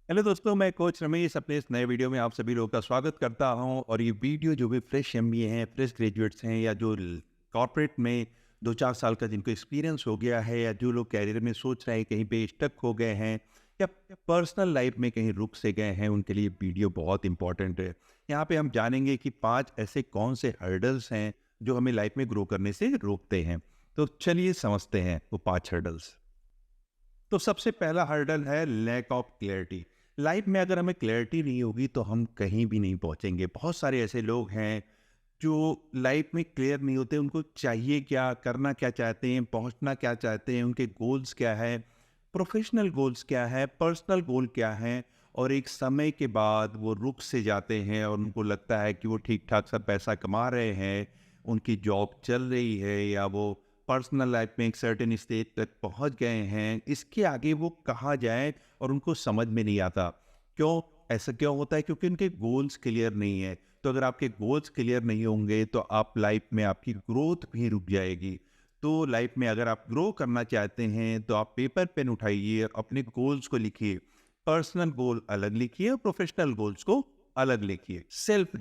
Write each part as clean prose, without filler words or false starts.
Hello दोस्तों, मैं coach Ramesh अपने इस नए वीडियो में आप सभी लोगों का स्वागत करता हूं। और ये वीडियो जो भी फ्रेश एमबीए हैं, फ्रेश ग्रेजुएट्स हैं, या जो कॉर्पोरेट में 2-4 साल का जिनको एक्सपीरियंस हो गया है, या जो लोग कैरियर में सोच रहे हैं कहीं पे स्टक हो गए हैं, या पर्सनल लाइफ में कहीं रुक से गए हैं, उनके लिए वीडियो बहुत इंपॉर्टेंट है। यहाँ पे हम जानेंगे कि 5 ऐसे कौन से हर्डल्स हैं जो हमें लाइफ में ग्रो करने से रोकते हैं। तो चलिए समझते हैं वो 5 हर्डल्स। तो सबसे पहला हर्डल है लैक ऑफ क्लैरिटी। लाइफ में अगर हमें क्लैरिटी नहीं होगी तो हम कहीं भी नहीं पहुंचेंगे। बहुत सारे ऐसे लोग हैं जो लाइफ में क्लियर नहीं होते, उनको चाहिए क्या, करना क्या चाहते हैं, पहुंचना क्या चाहते हैं, उनके गोल्स क्या है, प्रोफेशनल गोल्स क्या है, पर्सनल गोल क्या है। और एक समय के बाद वो रुक से जाते हैं और उनको लगता है कि वो ठीक ठाक सा पैसा कमा रहे हैं, उनकी जॉब चल रही है, या वो पर्सनल लाइफ में एक सर्टेन स्टेज तक पहुंच गए हैं। इसके आगे वो कहाँ जाएं और उनको समझ में नहीं आता। क्यों ऐसा क्यों होता है? क्योंकि उनके गोल्स क्लियर नहीं है। तो अगर आपके गोल्स क्लियर नहीं होंगे तो आप लाइफ में आपकी ग्रोथ भी रुक जाएगी। तो लाइफ में अगर आप ग्रो करना चाहते हैं तो आप पेपर पेन उठाइए, अपने गोल्स को लिखिए। पर्सनल गोल अलग लिखिए और प्रोफेशनल गोल्स को अलग लिखिए। सेल्फ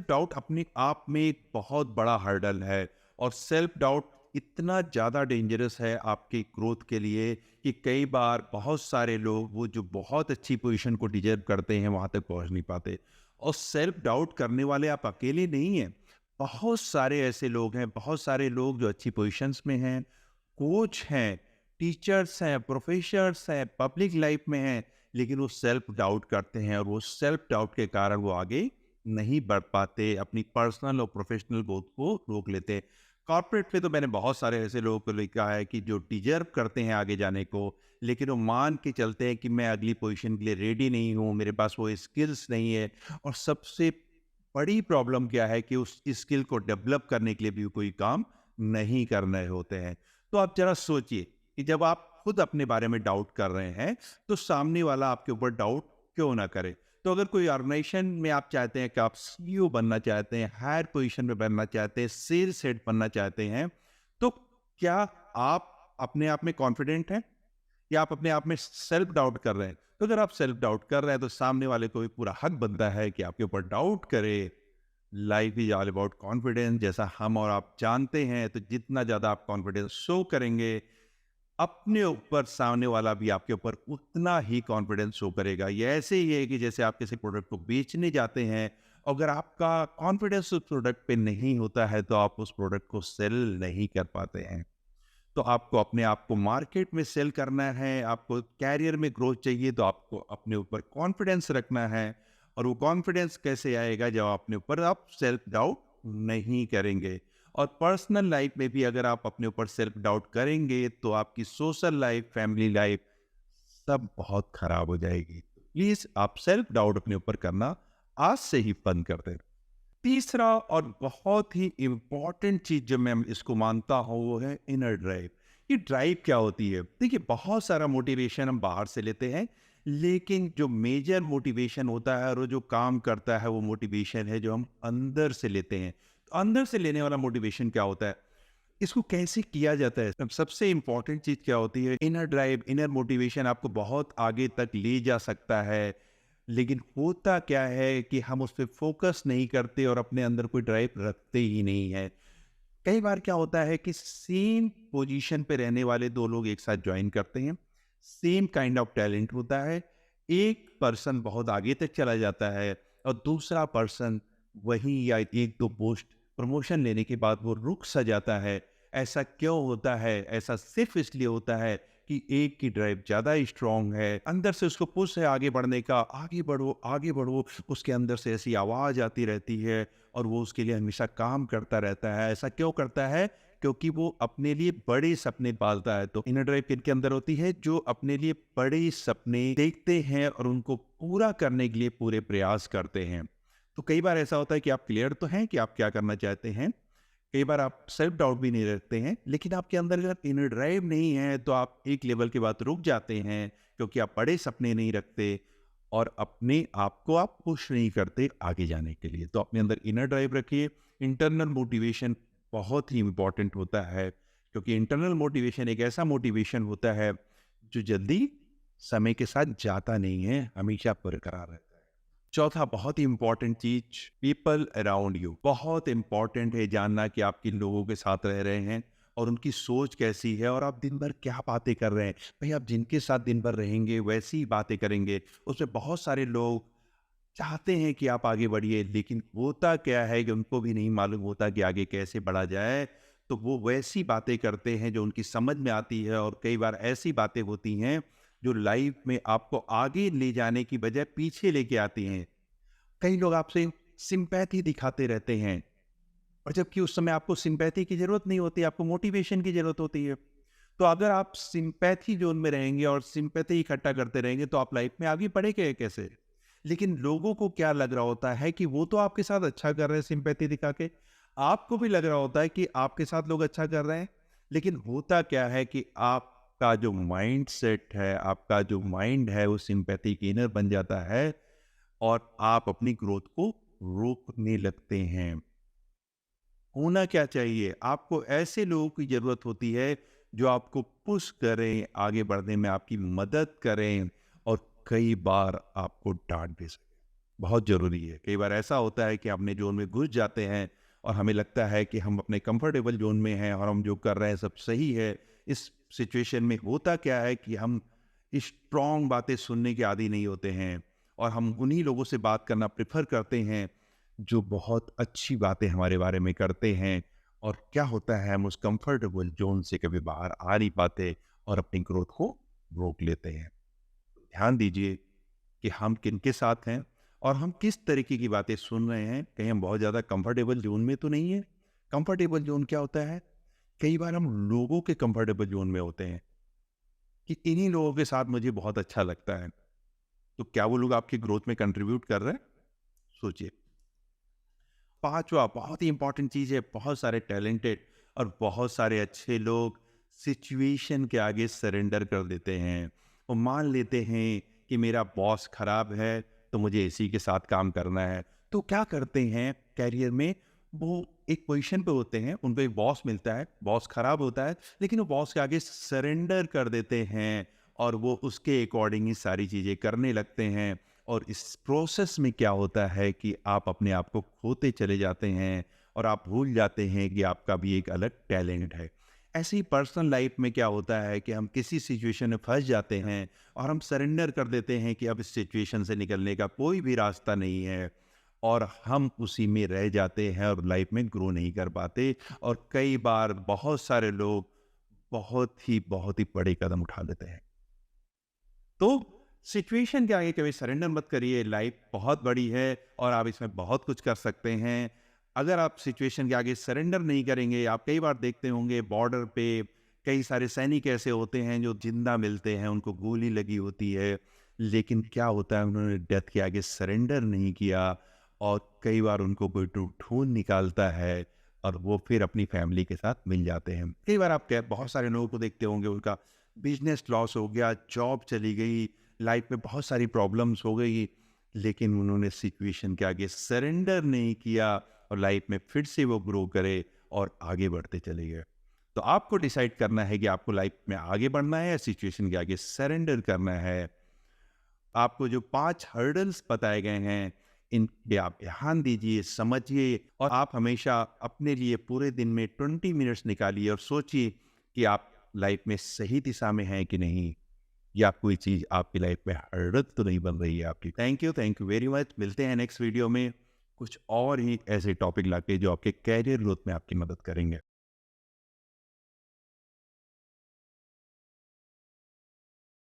डाउट अपने आप में एक बहुत बड़ा हर्डल है। और सेल्फ डाउट इतना ज़्यादा डेंजरस है आपकी ग्रोथ के लिए कि कई बार बहुत सारे लोग वो जो बहुत अच्छी पोजीशन को डिजर्व करते हैं वहाँ तक पहुँच नहीं पाते। और सेल्फ डाउट करने वाले आप अकेले नहीं हैं। बहुत सारे ऐसे लोग हैं, बहुत सारे लोग जो अच्छी पोजीशंस में हैं, कोच हैं, टीचर्स हैं, प्रोफेसर्स हैं, पब्लिक लाइफ में हैं, लेकिन वो सेल्फ डाउट करते हैं और वो सेल्फ डाउट के कारण वो आगे नहीं बढ़ पाते, अपनी पर्सनल और प्रोफेशनल ग्रोथ को रोक लेते हैं। कॉर्पोरेट में तो मैंने बहुत सारे ऐसे लोगों को लिखा है कि जो डिजर्व करते हैं आगे जाने को, लेकिन वो मान के चलते हैं कि मैं अगली पोजीशन के लिए रेडी नहीं हूँ, मेरे पास वो स्किल्स नहीं है। और सबसे बड़ी प्रॉब्लम क्या है कि उस स्किल को डेवलप करने के लिए भी कोई काम नहीं कर रहे होते हैं। तो आप जरा सोचिए कि जब आप खुद अपने बारे में डाउट कर रहे हैं तो सामने वाला आपके ऊपर डाउट क्यों ना करे। तो अगर कोई ऑर्गेनाइजेशन में आप चाहते हैं कि आप सीईओ बनना चाहते हैं, हायर पोजीशन में बनना चाहते हैं, सेल्स हेड बनना चाहते हैं, तो क्या आप अपने आप में कॉन्फिडेंट हैं या आप अपने आप में सेल्फ डाउट कर रहे हैं? तो अगर आप सेल्फ डाउट कर रहे हैं तो सामने वाले को भी पूरा हक बनता है कि आपके ऊपर डाउट करे। Life is all about confidence, जैसा हम और आप जानते हैं। तो जितना ज्यादा आप कॉन्फिडेंस शो करेंगे अपने ऊपर, सामने वाला भी आपके ऊपर उतना ही कॉन्फिडेंस शो करेगा। ये ऐसे ही है कि जैसे आप किसी प्रोडक्ट को बेचने जाते हैं, अगर आपका कॉन्फिडेंस उस प्रोडक्ट पे नहीं होता है तो आप उस प्रोडक्ट को सेल नहीं कर पाते हैं। तो आपको अपने आप को मार्केट में सेल करना है, आपको कैरियर में ग्रोथ चाहिए, तो आपको अपने ऊपर कॉन्फिडेंस रखना है। और वो कॉन्फिडेंस कैसे आएगा? जब अपने ऊपर आप सेल्फ डाउट नहीं करेंगे। और पर्सनल लाइफ में भी अगर आप अपने ऊपर सेल्फ डाउट करेंगे तो आपकी सोशल लाइफ, फैमिली लाइफ सब बहुत खराब हो जाएगी। प्लीज आप सेल्फ डाउट अपने ऊपर करना आज से ही बंद कर दें। तीसरा और बहुत ही इंपॉर्टेंट चीज जो मैं इसको मानता हूं वो है इनर ड्राइव। ये ड्राइव क्या होती है? देखिए, बहुत सारा मोटिवेशन हम बाहर से लेते हैं, लेकिन जो मेजर मोटिवेशन होता है और वो जो काम करता है वो मोटिवेशन है जो हम अंदर से लेते हैं। तो अंदर से लेने वाला मोटिवेशन क्या होता है? इसको कैसे किया जाता है? सबसे इंपॉर्टेंट चीज क्या होती है? इनर ड्राइव, इनर मोटिवेशन आपको बहुत आगे तक ले जा सकता है। लेकिन होता क्या है कि हम उस पर फोकस नहीं करते और अपने अंदर कोई ड्राइव रखते ही नहीं है। कई बार क्या होता है कि सेम पोजीशन पे रहने वाले दो लोग एक साथ ज्वाइन करते हैं, सेम काइंड ऑफ टैलेंट होता है, एक पर्सन बहुत आगे तक चला जाता है और दूसरा पर्सन वही या एक दो पोस्ट प्रमोशन लेने के बाद वो रुक सा जाता है। ऐसा क्यों होता है? ऐसा सिर्फ इसलिए होता है कि एक की ड्राइव ज्यादा स्ट्रांग है, अंदर से उसको पुश है आगे बढ़ने का, आगे बढ़ो आगे बढ़ो। उसके अंदर से ऐसी आवाज आती रहती है और वो उसके लिए हमेशा काम करता रहता है। ऐसा क्यों करता है? क्योंकि वो अपने लिए बड़े सपने पालता है। तो इनर ड्राइव किनके अंदर होती है? जो अपने लिए बड़े सपने देखते हैं और उनको पूरा करने के लिए पूरे प्रयास करते हैं। तो कई बार ऐसा होता है कि आप क्लियर तो हैं कि आप क्या करना चाहते हैं, कई बार आप सेल्फ डाउट भी नहीं रखते हैं, लेकिन आपके अंदर अगर इनर ड्राइव नहीं है तो आप एक लेवल के बाद रुक जाते हैं, क्योंकि आप बड़े सपने नहीं रखते और अपने आप को आप पुश नहीं करते आगे जाने के लिए। तो अपने अंदर इनर ड्राइव रखिए। इंटरनल मोटिवेशन बहुत ही इंपॉर्टेंट होता है, क्योंकि इंटरनल मोटिवेशन एक ऐसा मोटिवेशन होता है जो जल्दी समय के साथ जाता नहीं है, हमेशा बरकरार रहता है। चौथा बहुत ही इंपॉर्टेंट चीज, पीपल अराउंड यू। बहुत इंपॉर्टेंट है जानना कि आप किन लोगों के साथ रह रहे हैं और उनकी सोच कैसी है और आप दिन भर क्या बातें कर रहे हैं। भाई आप जिनके साथ दिन भर रहेंगे वैसी ही बातें करेंगे। उसमें बहुत सारे लोग चाहते हैं कि आप आगे बढ़िए, लेकिन होता क्या है कि उनको भी नहीं मालूम होता कि आगे कैसे बढ़ा जाए। तो वो वैसी बातें करते हैं जो उनकी समझ में आती है, और कई बार ऐसी बातें होती हैं जो लाइफ में आपको आगे ले जाने की बजाय पीछे लेके आती हैं। कई लोग आपसे सिंपैथी दिखाते रहते हैं, और जबकि उस समय आपको सिंपैथी की जरूरत नहीं होती, आपको मोटिवेशन की जरूरत होती है। तो अगर आप सिंपैथी जोन में रहेंगे और सिंपैथी इकट्ठा करते रहेंगे तो आप लाइफ में आगे बढ़ेंगे कैसे? लेकिन लोगों को क्या लग रहा होता है कि वो तो आपके साथ अच्छा कर रहे हैं सिंपैथी दिखा के, आपको भी लग रहा होता है कि आपके साथ लोग अच्छा कर रहे हैं। लेकिन होता क्या है कि आपका जो माइंड सेट है, आपका जो माइंड है, वो सिंपैथी की इनर बन जाता है और आप अपनी ग्रोथ को रोकने लगते हैं। होना क्या चाहिए? आपको ऐसे लोगों की ज़रूरत होती है जो आपको पुश करें, आगे बढ़ने में आपकी मदद करें और कई बार आपको डाँट भी सकें। बहुत ज़रूरी है। कई बार ऐसा होता है कि अपने ज़ोन में घुस जाते हैं और हमें लगता है कि हम अपने कंफर्टेबल ज़ोन में हैं और हम जो कर रहे हैं सब सही है। इस सिचुएशन में होता क्या है कि हम स्ट्रॉन्ग बातें सुनने के आदी नहीं होते हैं और हम उन्हीं लोगों से बात करना प्रेफ़र करते हैं जो बहुत अच्छी बातें हमारे बारे में करते हैं। और क्या होता है, हम उस कंफर्टेबल जोन से कभी बाहर आ नहीं पाते और अपनी ग्रोथ को रोक लेते हैं। ध्यान दीजिए कि हम किनके साथ हैं और हम किस तरीके की बातें सुन रहे हैं। कहीं हम बहुत ज़्यादा कंफर्टेबल जोन में तो नहीं है। कंफर्टेबल जोन क्या होता है? कई बार हम लोगों के कंफर्टेबल जोन में होते हैं कि इन्हीं लोगों के साथ मुझे बहुत अच्छा लगता है। तो क्या वो लोग आपकी ग्रोथ में कंट्रीब्यूट कर रहे हैं? सोचिए। पांचवा बहुत ही इंपॉर्टेंट चीज है, बहुत सारे टैलेंटेड और बहुत सारे अच्छे लोग सिचुएशन के आगे सरेंडर कर देते हैं। वो मान लेते हैं कि मेरा बॉस खराब है तो मुझे इसी के साथ काम करना है। तो क्या करते हैं कैरियर में, वो एक पोजीशन पे होते हैं, उनको एक बॉस मिलता है, बॉस खराब होता है, लेकिन वो बॉस के आगे सरेंडर कर देते हैं और वो उसके अकॉर्डिंग ही सारी चीज़ें करने लगते हैं। और इस प्रोसेस में क्या होता है कि आप अपने आप को खोते चले जाते हैं और आप भूल जाते हैं कि आपका भी एक अलग टैलेंट है। ऐसे ही पर्सनल लाइफ में क्या होता है कि हम किसी सिचुएशन में फंस जाते हैं और हम सरेंडर कर देते हैं कि अब इस सिचुएशन से निकलने का कोई भी रास्ता नहीं है, और हम उसी में रह जाते हैं और लाइफ में ग्रो नहीं कर पाते। और कई बार बहुत सारे लोग बहुत ही बड़े कदम उठा लेते हैं। तो सिचुएशन के आगे कभी सरेंडर मत करिए। लाइफ बहुत बड़ी है और आप इसमें बहुत कुछ कर सकते हैं। अगर आप सिचुएशन के आगे सरेंडर नहीं करेंगे, आप कई बार देखते होंगे बॉर्डर पे कई सारे सैनिक ऐसे होते हैं जो जिंदा मिलते हैं, उनको गोली लगी होती है, लेकिन क्या होता है, उन्होंने डेथ के आगे सरेंडर नहीं किया और कई बार उनको कोई ढूंढ निकालता है और वो फिर अपनी फैमिली के साथ मिल जाते हैं। कई बार आप क्या बहुत सारे लोगों को देखते होंगे, उनका बिजनेस लॉस हो गया, जॉब चली गई, लाइफ में बहुत सारी प्रॉब्लम्स हो गई, लेकिन उन्होंने सिचुएशन के आगे सरेंडर नहीं किया और लाइफ में फिर से वो ग्रो करे और आगे बढ़ते चले गए। तो आपको डिसाइड करना है कि आपको लाइफ में आगे बढ़ना है या सिचुएशन के आगे सरेंडर करना है। आपको जो 5 हर्डल्स बताए गए हैं, इन पे आप ध्यान दीजिए, समझिए और आप हमेशा अपने लिए पूरे दिन में 20 मिनट्स निकालिए और सोचिए कि आप लाइफ में सही दिशा में हैं कि नहीं, या कोई चीज़ आपकी लाइफ में हर्डल तो नहीं बन रही है आपकी। Thank you very much. मिलते हैं नेक्स्ट वीडियो में कुछ और ही ऐसे टॉपिक लाके जो आपके कैरियर ग्रोथ में आपकी मदद करेंगे।